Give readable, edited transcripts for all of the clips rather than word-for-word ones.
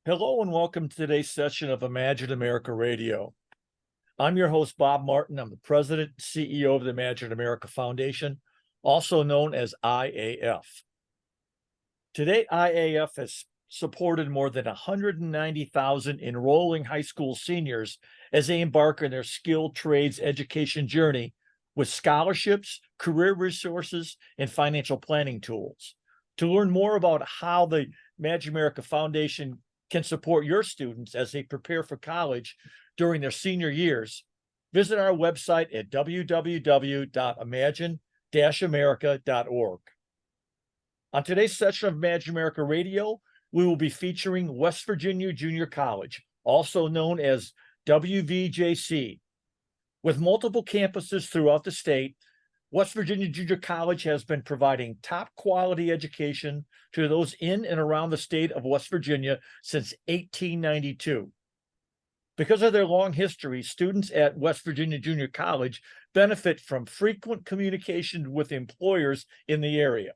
Hello and welcome to today's session of Imagine America Radio. I'm your host, Bob Martin. I'm the president and CEO of the Imagine America Foundation, also known as IAF. Today, IAF has supported more than 190,000 enrolling high school seniors as they embark on their skilled trades education journey with scholarships, career resources, and financial planning tools. To learn more about how the Imagine America Foundation can support your students as they prepare for college during their senior years, visit our website at www.imagine-america.org. On today's session of Imagine America Radio, we will be featuring West Virginia Junior College, also known as WVJC. With multiple campuses throughout the state, West Virginia Junior College has been providing top quality education to those in and around the state of West Virginia since 1892. Because of their long history, students at West Virginia Junior College benefit from frequent communication with employers in the area.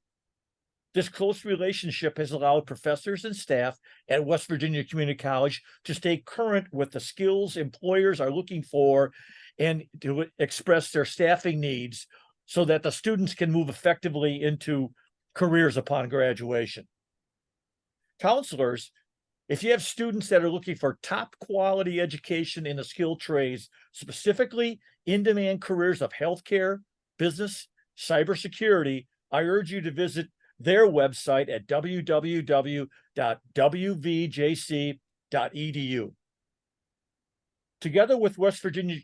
This close relationship has allowed professors and staff at West Virginia Community College to stay current with the skills employers are looking for and to express their staffing needs so that the students can move effectively into careers upon graduation. Counselors, if you have students that are looking for top quality education in the skilled trades, specifically in-demand careers of healthcare, business, cybersecurity, I urge you to visit their website at www.wvjc.edu. Together with West Virginia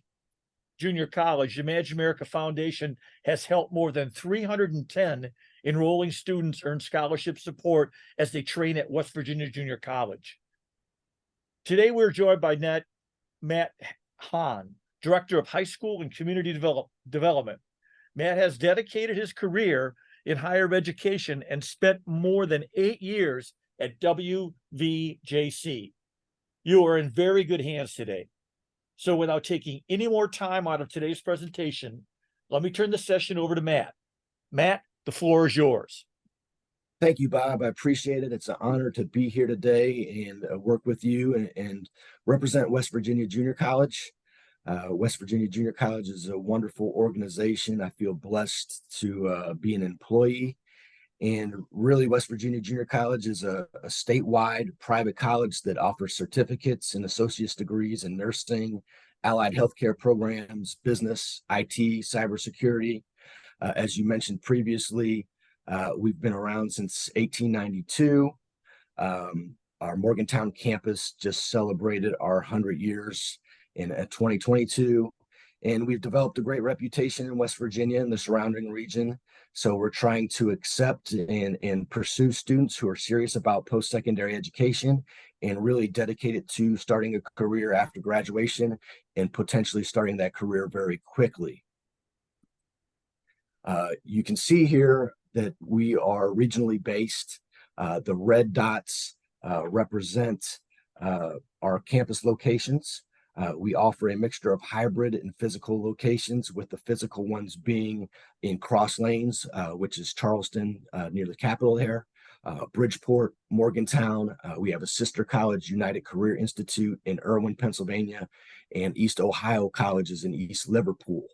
Junior College, the Imagine America Foundation has helped more than 310 enrolling students earn scholarship support as they train at West Virginia Junior College. Today, we're joined by Matt Hahn, Director of High School and Community Development. Matt has dedicated his career in higher education and spent more than 8 years at WVJC. You are in very good hands today. So without taking any more time out of today's presentation, let me turn the session over to Matt. Matt, the floor is yours. Thank you, Bob. I appreciate it. It's an honor to be here today and work with you and represent West Virginia Junior College. West Virginia Junior College is a wonderful organization. I feel blessed to be an employee. And really, West Virginia Junior College is a statewide private college that offers certificates and associate's degrees in nursing, allied healthcare programs, business, IT, cybersecurity. As you mentioned previously, we've been around since 1892. Our Morgantown campus just celebrated our 100 years in 2022. And we've developed a great reputation in West Virginia and the surrounding region. So we're trying to accept and pursue students who are serious about post-secondary education and really dedicated to starting a career after graduation and potentially starting that career very quickly. You can see here that we are regionally based. The red dots represent our campus locations. We offer a mixture of hybrid and physical locations, with the physical ones being in Cross Lanes, which is Charleston, near the Capitol there, Bridgeport, Morgantown. We have a sister college, United Career Institute, in Irwin, Pennsylvania, and East Ohio colleges in East Liverpool.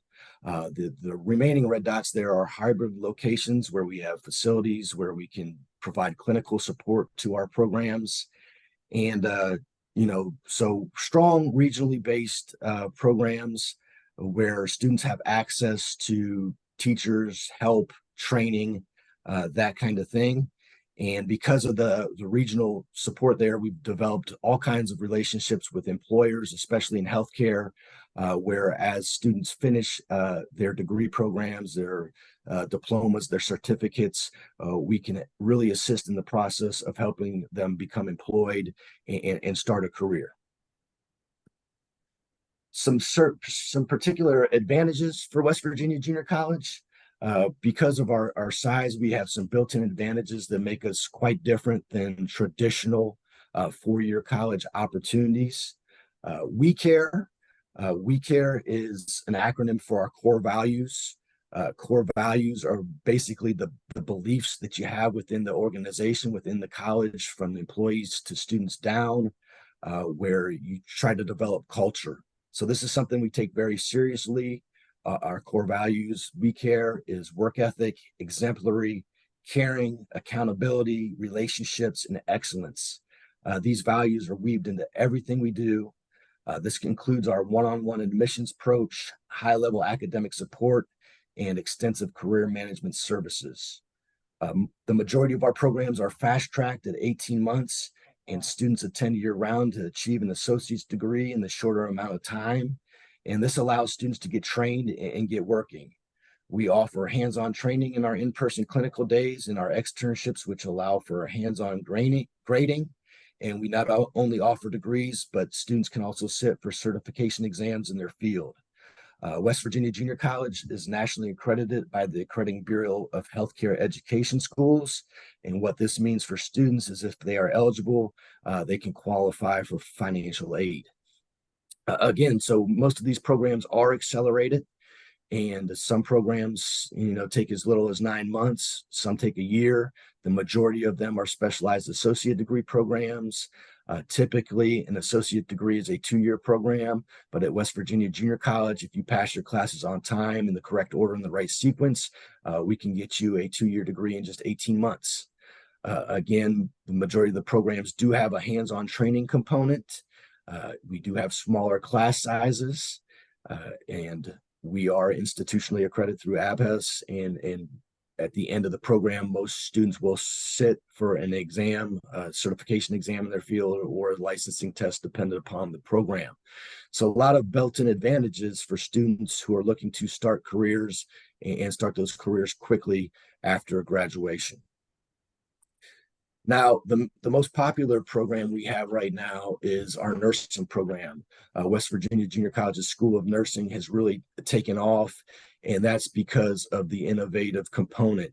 The remaining red dots there are hybrid locations where we have facilities where we can provide clinical support to our programs. And so strong regionally based programs where students have access to teachers, help, training, that kind of thing. And because of the regional support there, we've developed all kinds of relationships with employers, especially in healthcare, where as students finish their degree programs, their diplomas, their certificates, we can really assist in the process of helping them become employed and start a career. Some particular advantages for West Virginia Junior College. Because of our size, we have some built-in advantages that make us quite different than traditional four-year college opportunities. We Care. We Care is an acronym for our core values. Core values are basically the beliefs that you have within the organization, within the college, from the employees to students down, where you try to develop culture. So this is something we take very seriously. Our core values, we care, is work ethic, exemplary, caring, accountability, relationships, and excellence. These values are weaved into everything we do. This includes our one-on-one admissions approach, high-level academic support, and extensive career management services. The majority of our programs are fast-tracked at 18 months, and students attend year-round to achieve an associate's degree in the shorter amount of time. And this allows students to get trained and get working. We offer hands-on training in our in-person clinical days and our externships, which allow for hands-on grading. And we not only offer degrees, but students can also sit for certification exams in their field. West Virginia Junior College is nationally accredited by the Accrediting Bureau of Healthcare Education Schools. And what this means for students is if they are eligible, they can qualify for financial aid. Again, so most of these programs are accelerated, and some programs, take as little as 9 months. Some take a year. The majority of them are specialized associate degree programs. Typically, an associate degree is a 2-year program, but at West Virginia Junior College, if you pass your classes on time in the correct order and the right sequence, we can get you a 2-year degree in just 18 months. Again, the majority of the programs do have a hands-on training component. We do have smaller class sizes, and we are institutionally accredited through ABHES, and at the end of the program, most students will sit for an exam, certification exam in their field, or a licensing test dependent upon the program. So a lot of built-in advantages for students who are looking to start careers and start those careers quickly after graduation. Now, the most popular program we have right now is our nursing program. West Virginia Junior College's School of Nursing has really taken off, and that's because of the innovative component.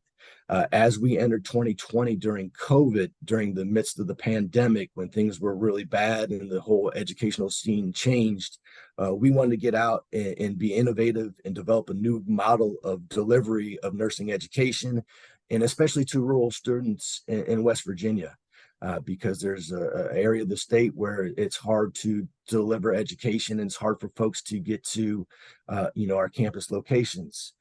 As we entered 2020 during COVID, during the midst of the pandemic, when things were really bad and the whole educational scene changed, we wanted to get out and be innovative and develop a new model of delivery of nursing education, and especially to rural students in West Virginia, because there's an area of the state where it's hard to deliver education, and it's hard for folks to get to, our campus locations.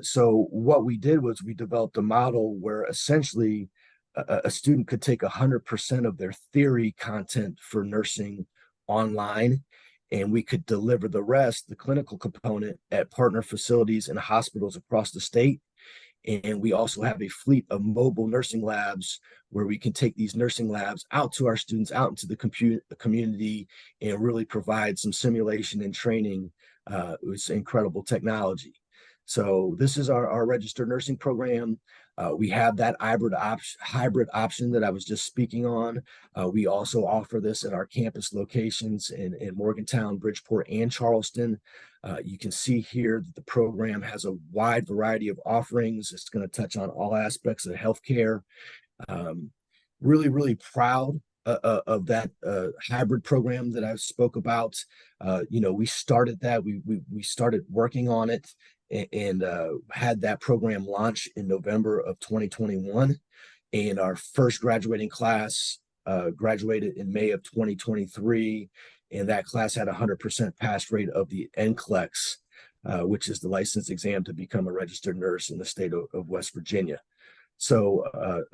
So what we did was we developed a model where essentially a student could take 100% of their theory content for nursing online, and we could deliver the rest, the clinical component, at partner facilities and hospitals across the state. And we also have a fleet of mobile nursing labs where we can take these nursing labs out to our students, out into the community, and really provide some simulation and training with incredible technology. So this is our registered nursing program. We have that hybrid option that I was just speaking on. We also offer this at our campus locations in Morgantown, Bridgeport, and Charleston. You can see here that the program has a wide variety of offerings. It's going to touch on all aspects of healthcare. Really, really proud of that hybrid program that I spoke about. We started that. We started working on it and had that program launch in November of 2021. And our first graduating class graduated in May of 2023. And that class had a 100% pass rate of the NCLEX, which is the license exam to become a registered nurse in the state of West Virginia. So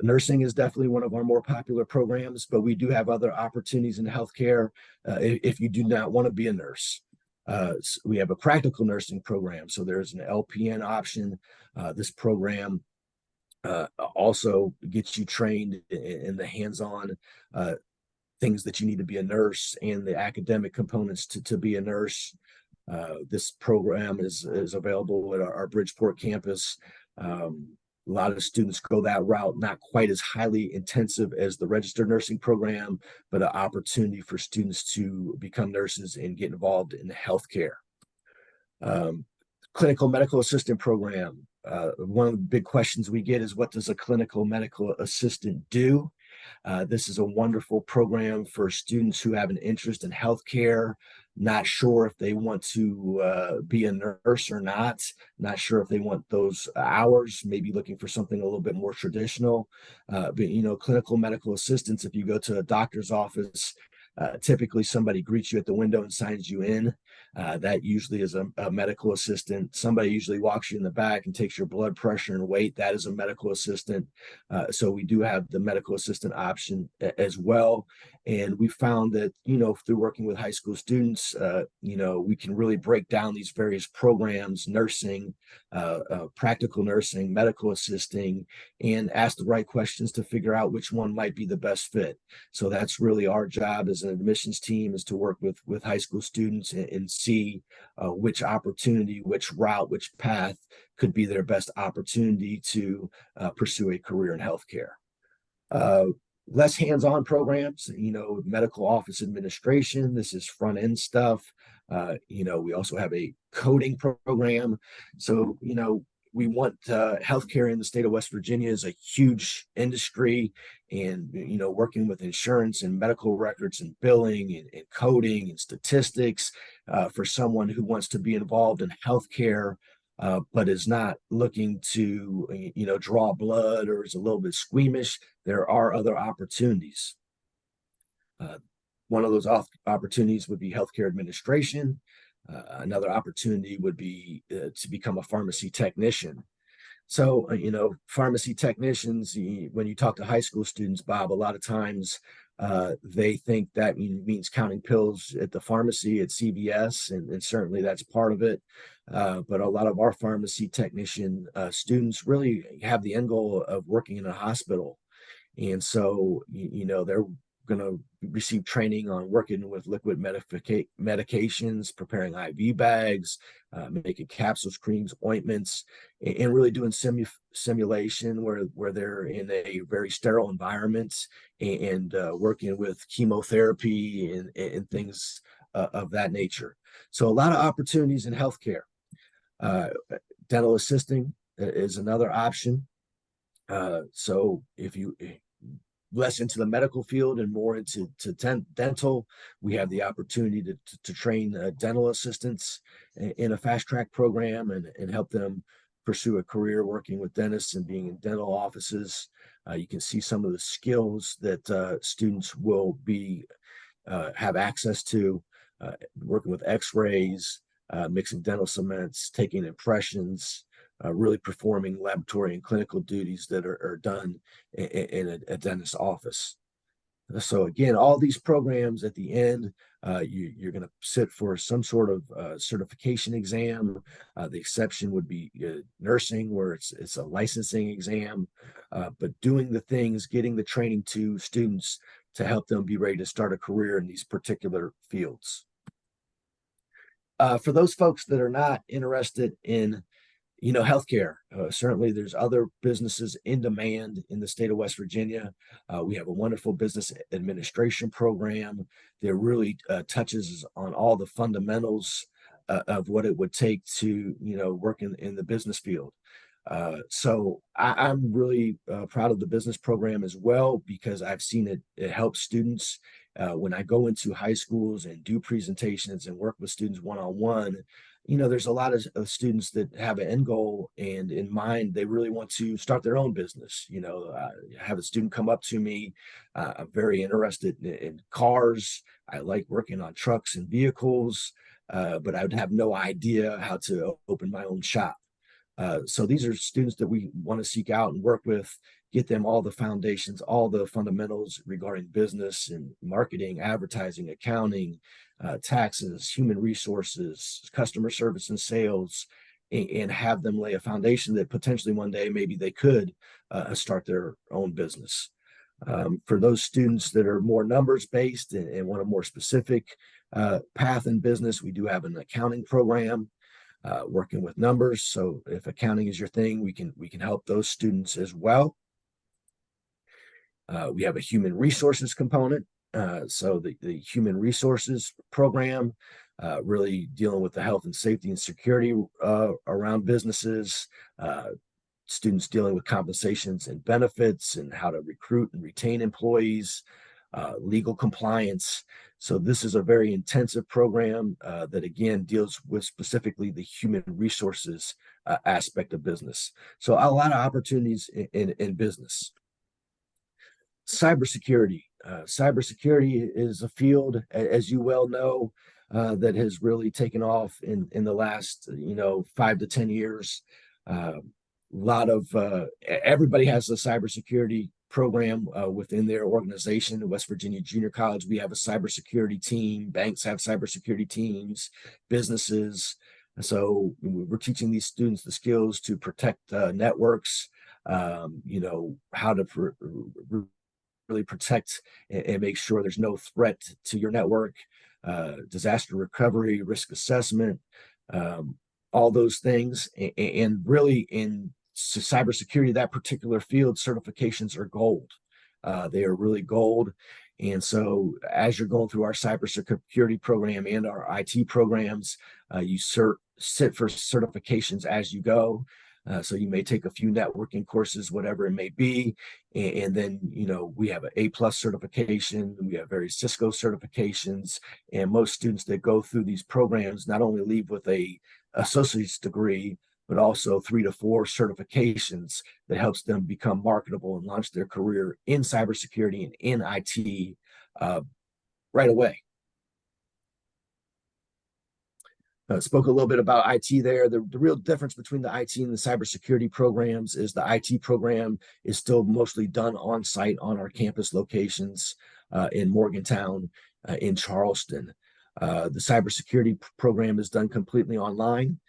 nursing is definitely one of our more popular programs, but we do have other opportunities in healthcare if you do not want to be a nurse. So we have a practical nursing program. So there's an LPN option. This program also gets you trained in the hands-on things that you need to be a nurse and the academic components to be a nurse. This program is available at our Bridgeport campus. A lot of students go that route, not quite as highly intensive as the registered nursing program, but an opportunity for students to become nurses and get involved in healthcare. Clinical medical assistant program. One of the big questions we get is, what does a clinical medical assistant do? This is a wonderful program for students who have an interest in healthcare. not sure if they want to be a nurse or not sure if they want those hours, maybe looking for something a little bit more traditional. But clinical medical assistants, if you go to a doctor's office, typically somebody greets you at the window and signs you in. That usually is a medical assistant. Somebody usually walks you in the back and takes your blood pressure and weight. That is a medical assistant. So we do have the medical assistant option as well. And we found that, through working with high school students, we can really break down these various programs, nursing, practical nursing, medical assisting, and ask the right questions to figure out which one might be the best fit. So that's really our job as an admissions team, is to work with high school students and see which opportunity, which route, which path could be their best opportunity to pursue a career in healthcare. Less hands-on programs, medical office administration. This is front end stuff. We also have a coding program. So, we want healthcare in the state of West Virginia is a huge industry, and working with insurance and medical records and billing and coding and statistics for someone who wants to be involved in healthcare, but is not looking to draw blood or is a little bit squeamish. There are other opportunities. One of those opportunities would be healthcare administration. Another opportunity would be to become a pharmacy technician. So, pharmacy technicians, when you talk to high school students, Bob, a lot of times they think that means counting pills at the pharmacy at CVS, and certainly that's part of it. But a lot of our pharmacy technician students really have the end goal of working in a hospital. And so, they're going to receive training on working with liquid medications, preparing IV bags, making capsules, creams, ointments, and really doing simulation where they're in a very sterile environment and working with chemotherapy and things of that nature. So a lot of opportunities in healthcare. Dental assisting is another option. So if you less into the medical field and more into dental, we have the opportunity to train dental assistants in a fast track program and help them pursue a career working with dentists and being in dental offices. You can see some of the skills that students will be have access to, working with x-rays, mixing dental cements, taking impressions, really performing laboratory and clinical duties that are done in a dentist's office. So again, all these programs at the end, you're going to sit for some sort of certification exam. The exception would be nursing, where it's a licensing exam, but doing the things, getting the training to students to help them be ready to start a career in these particular fields. For those folks that are not interested in healthcare, certainly there's other businesses in demand in the state of West Virginia. We have a wonderful business administration program that really touches on all the fundamentals of what it would take to, work in the business field. So I'm really proud of the business program as well, because I've seen it help students. When I go into high schools and do presentations and work with students one-on-one, there's a lot of students that have an end goal and in mind, they really want to start their own business. Have a student come up to me. I'm very interested in cars. I like working on trucks and vehicles, but I would have no idea how to open my own shop. So these are students that we want to seek out and work with, get them all the foundations, all the fundamentals regarding business and marketing, advertising, accounting, taxes, human resources, customer service and sales, and have them lay a foundation that potentially one day maybe they could start their own business. For those students that are more numbers based and want a more specific path in business, we do have an accounting program. Working with numbers. So if accounting is your thing, we can help those students as well. We have a human resources component. So the human resources program, really dealing with the health and safety and security around businesses, students dealing with compensations and benefits and how to recruit and retain employees. legal compliance. So this is a very intensive program that again deals with specifically the human resources aspect of business. So a lot of opportunities in business. Cybersecurity. Cybersecurity is a field, as you well know, that has really taken off in the last 5 to 10 years. A lot of everybody has a cybersecurity program within their organization. In West Virginia Junior College, we have a cybersecurity team. Banks have cybersecurity teams, businesses. So we're teaching these students the skills to protect networks, how to really protect and make sure there's no threat to your network, disaster recovery, risk assessment, all those things. And really in cybersecurity, that particular field, certifications are gold. They are really gold. And so as you're going through our cybersecurity program and our IT programs, you sit for certifications as you go. So you may take a few networking courses, whatever it may be. And then, we have an A+ certification. We have various Cisco certifications. And most students that go through these programs not only leave with a associate's degree, but also 3 to 4 certifications that helps them become marketable and launch their career in cybersecurity and in IT right away. Spoke a little bit about IT there. The real difference between the IT and the cybersecurity programs is the IT program is still mostly done on site on our campus locations in Morgantown, in Charleston. The cybersecurity program is done completely online.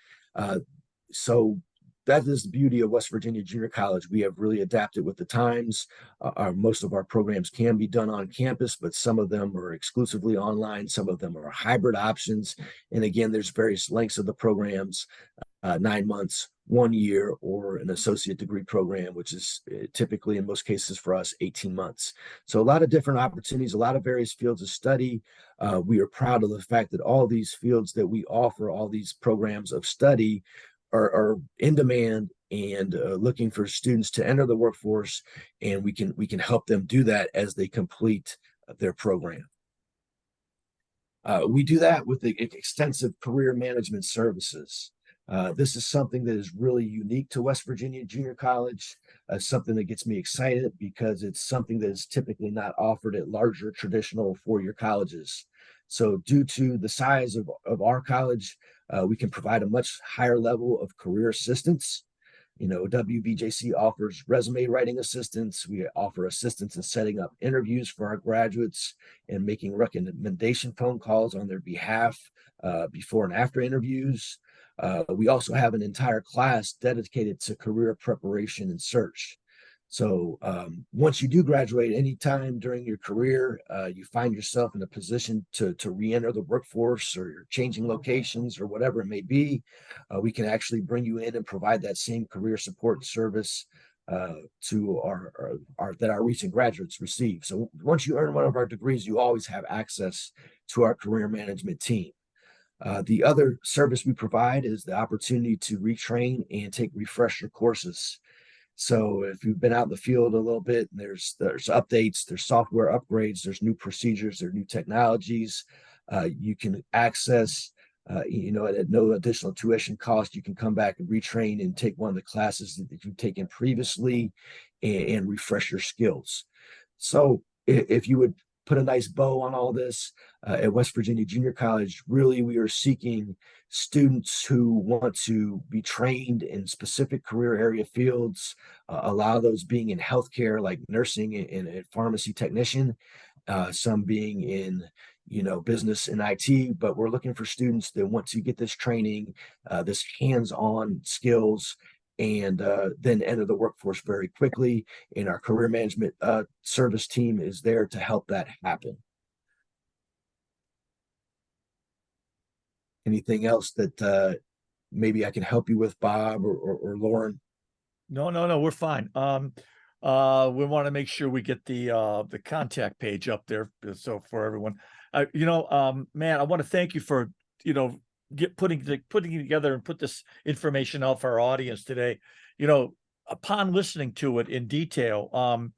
So that is the beauty of West Virginia Junior College. We have really adapted with the times. Most of our programs can be done on campus, but some of them are exclusively online. Some of them are hybrid options. And again, there's various lengths of the programs, 9 months, 1 year, or an associate degree program, which is typically in most cases for us 18 months. So a lot of different opportunities, a lot of various fields of study. We are proud of the fact that all these fields that we offer, all these programs of study are in demand and looking for students to enter the workforce, and we can help them do that as they complete their program. We do that with the extensive career management services. This is something that is really unique to West Virginia Junior College, something that gets me excited because it's something that is typically not offered at larger traditional four-year colleges. So due to the size of our college, we can provide a much higher level of career assistance. WVJC offers resume writing assistance. We offer assistance in setting up interviews for our graduates and making recommendation phone calls on their behalf before and after interviews. We also have an entire class dedicated to career preparation and search. So once you do graduate, anytime during your career, you find yourself in a position to re-enter the workforce, or you're changing locations or whatever it may be, we can actually bring you in and provide that same career support service to our recent graduates receive. So once you earn one of our degrees, you always have access to our career management team. The other service we provide is the opportunity to retrain and take refresher courses. So if you've been out in the field a little bit, and there's updates, there's software upgrades, there's new procedures, there are new technologies, you can access, at no additional tuition cost. You can come back and retrain and take one of the classes that you've taken previously and refresh your skills. So if you would put a nice bow on all this, at West Virginia Junior College, really we are seeking students who want to be trained in specific career area fields, a lot of those being in healthcare, like nursing and pharmacy technician, some being in business and IT, but we're looking for students that want to get this training, this hands-on skills, and then enter the workforce very quickly. And our career management service team is there to help that happen. Anything else that maybe I can help you with, Bob or Lauren? No, we're fine. We want to make sure we get the contact page up there, so for everyone. Man, I want to thank you for putting it together and put this information out for our audience today. Upon listening to it in detail,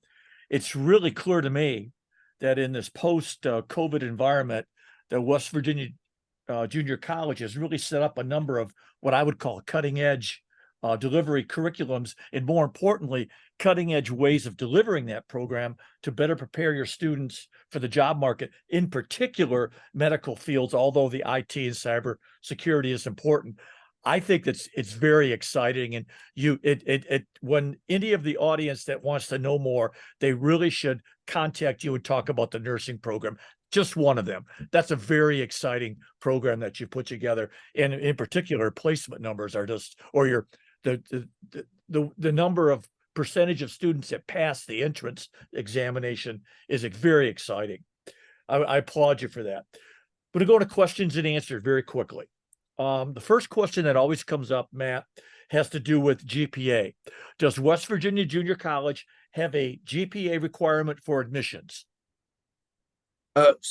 it's really clear to me that in this post COVID environment, that West Virginia Junior College has really set up a number of what I would call cutting edge delivery curriculums, and more importantly, cutting edge ways of delivering that program to better prepare your students for the job market, in particular medical fields, although the IT and cyber security is important. I think that's it's very exciting, and when any of the audience that wants to know more, they really should contact you and talk about the nursing program. Just one of them. That's a very exciting program that you put together, and in particular, placement numbers are just, or your the number of percentage of students that pass the entrance examination is very exciting. I applaud you for that. But to go to questions and answers very quickly. The first question that always comes up, Matt, has to do with GPA. Does West Virginia Junior College have a GPA requirement for admissions?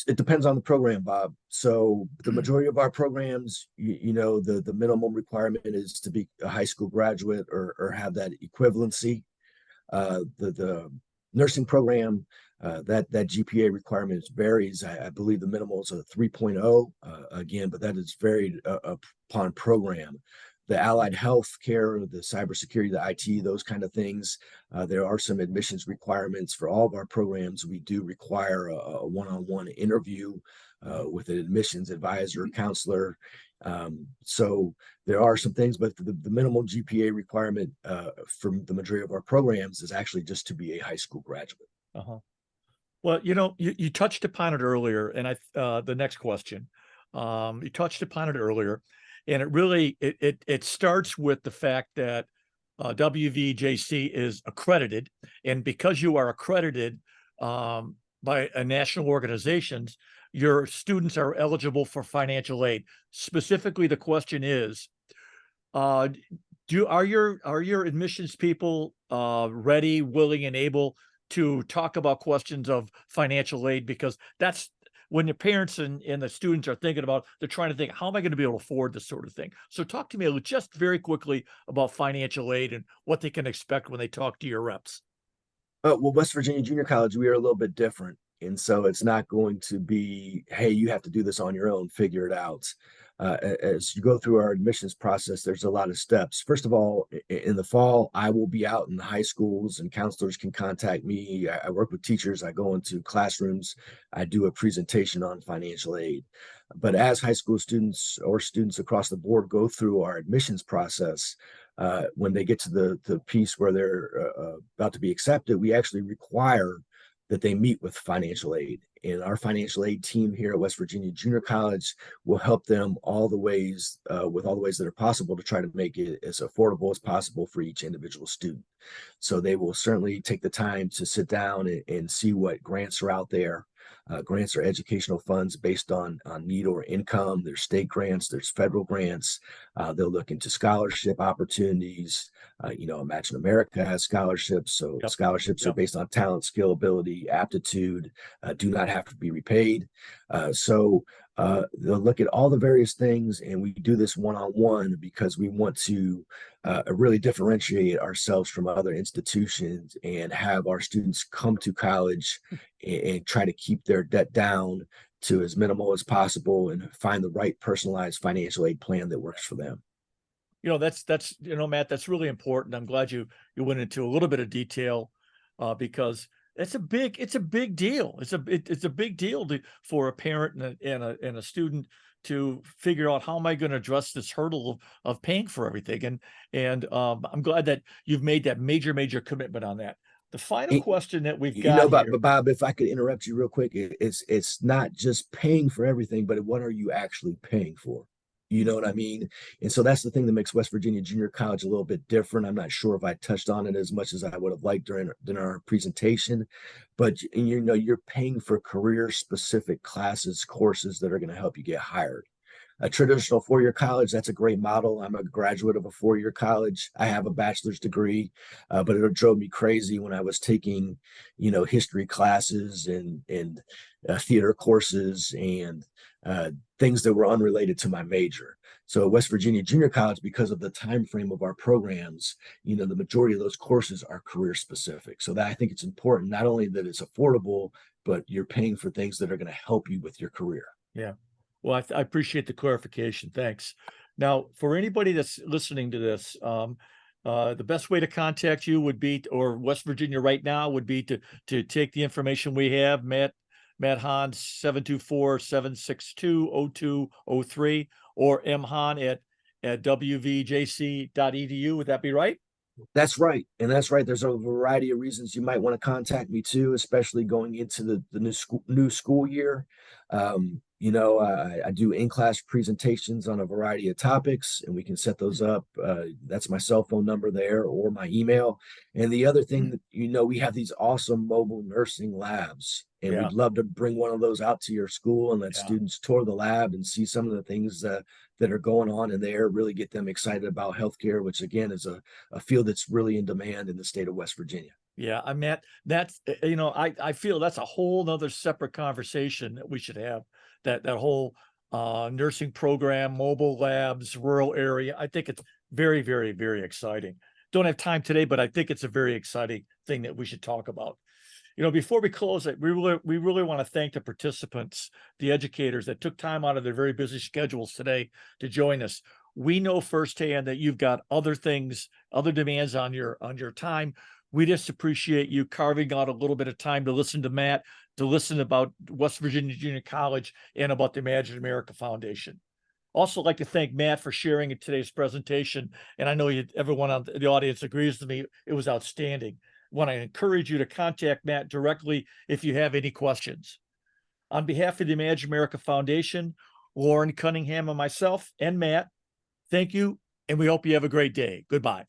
It depends on the program, Bob. So the majority of our programs, the minimum requirement is to be a high school graduate or have that equivalency. The nursing program, that GPA requirement varies. I believe the minimal is a 3.0 again, but that is varied upon program. The allied health care, the cybersecurity, the IT, those kind of things. There are some admissions requirements for all of our programs. We do require a one-on-one interview with an admissions advisor, counselor. So there are some things, but the minimal GPA requirement from the majority of our programs is actually just to be a high school graduate. Uh-huh. Well, you touched upon it earlier, and the next question, you touched upon it earlier, and it really it starts with the fact that WVJC is accredited, and because you are accredited by national organizations, your students are eligible for financial aid. Specifically, the question is, are your admissions people ready, willing, and able to talk about questions of financial aid? Because that's when the parents and the students are thinking about, they're trying to think, how am I going to be able to afford this sort of thing? So talk to me just very quickly about financial aid and what they can expect when they talk to your reps. Well, West Virginia Junior College, we are a little bit different. And so it's not going to be, hey, you have to do this on your own, figure it out. As you go through our admissions process, there's a lot of steps. First of all, in the fall, I will be out in the high schools and counselors can contact me. I work with teachers. I go into classrooms. I do a presentation on financial aid. But as high school students or students across the board go through our admissions process, when they get to the piece where they're about to be accepted, we actually require that they meet with financial aid. And our financial aid team here at West Virginia Junior College will help them all the ways, with all the ways that are possible to try to make it as affordable as possible for each individual student. So they will certainly take the time to sit down and see what grants are out there. Grants are educational funds based on need or income. There's state grants, there's federal grants. They'll look into scholarship opportunities. Imagine America has scholarships. So Yep. scholarships are based on talent, skill, ability, aptitude, do not have to be repaid. So they'll look at all the various things, and we do this one-on-one because we want to really differentiate ourselves from other institutions and have our students come to college and try to keep their debt down to as minimal as possible and find the right personalized financial aid plan that works for them. That's Matt, that's really important. I'm glad you went into a little bit of detail because it's a big deal. It's a big deal for a parent and a student to figure out, how am I going to address this hurdle of paying for everything? And I'm glad that you've made that major commitment on that. The final question that we've got here. But Bob, if I could interrupt you real quick, it's not just paying for everything, but what are you actually paying for? You know what I mean? And so that's the thing that makes West Virginia Junior College a little bit different. I'm not sure if I touched on it as much as I would have liked during our presentation, but you're paying for career specific classes, courses that are going to help you get hired. A traditional four-year college, that's a great model. I'm a graduate of a four-year college. I have a bachelor's degree, but it drove me crazy when I was taking, history classes and theater courses and things that were unrelated to my major. So at West Virginia Junior College, because of the time frame of our programs, the majority of those courses are career specific. So that I think it's important, not only that it's affordable, but you're paying for things that are going to help you with your career. Yeah. Well, I appreciate the clarification. Thanks. Now, for anybody that's listening to this, the best way to contact you would be, or West Virginia right now would be to take the information we have, Matt Hahn, 724-762-0203, or mhahn at wvjc.edu. Would that be right? That's right. And that's right. There's a variety of reasons you might want to contact me too, especially going into the new school year. I do in-class presentations on a variety of topics, and we can set those up. That's my cell phone number there, or my email. And the other thing that, we have these awesome mobile nursing labs, and Yeah. we'd love to bring one of those out to your school and let Yeah. students tour the lab and see some of the things that are going on in there, really get them excited about healthcare, which again is a field that's really in demand in the state of West Virginia. Yeah, I mean, that's, I feel that's a whole nother separate conversation that we should have, that whole nursing program, mobile labs, rural area. I think it's very, very, very exciting. Don't have time today, but I think it's a very exciting thing that we should talk about. Before we close it, we really want to thank the participants, the educators that took time out of their very busy schedules today to join us. We know firsthand that you've got other things, other demands on your time. We just appreciate you carving out a little bit of time to listen to Matt, to listen about West Virginia Junior College and about the Imagine America Foundation. Also like to thank Matt for sharing in today's presentation. And I know everyone on the audience agrees with me. It was outstanding. I want to encourage you to contact Matt directly if you have any questions. On behalf of the Imagine America Foundation, Lauren Cunningham and myself and Matt, thank you, and we hope you have a great day. Goodbye.